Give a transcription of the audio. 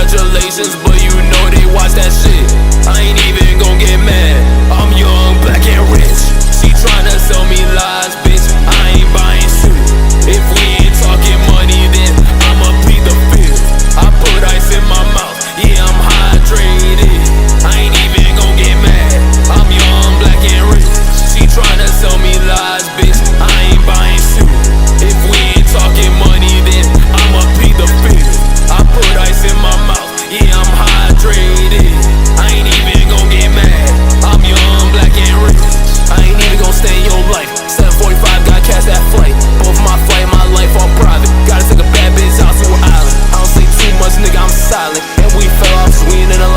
congratulations, but you know they watch that shit. I ain't even gon' get mad. I'm young, black and rich. She tryna sell me lies, bitch. I ain't buying shit. If we ain't talking money, then I'ma plead the fifth. I put ice in my mouth, yeah, I'm hydrated. I ain't even gon' get mad. I'm young, black and rich. She tryna sell me lies, bitch. I ain't buying shit. If we ain't talking money, then I'ma plead the fifth. I put ice in my mouth, yeah, I'm hydrated. I ain't even gon' get mad. I'm young, black and rich. I ain't even gon' stay in your life. 7:45, gotta catch that flight. Both my flight, my life all private. Gotta take a bad bitch out to an island. I don't say too much, nigga, I'm silent. And we fell off, so we ain't in a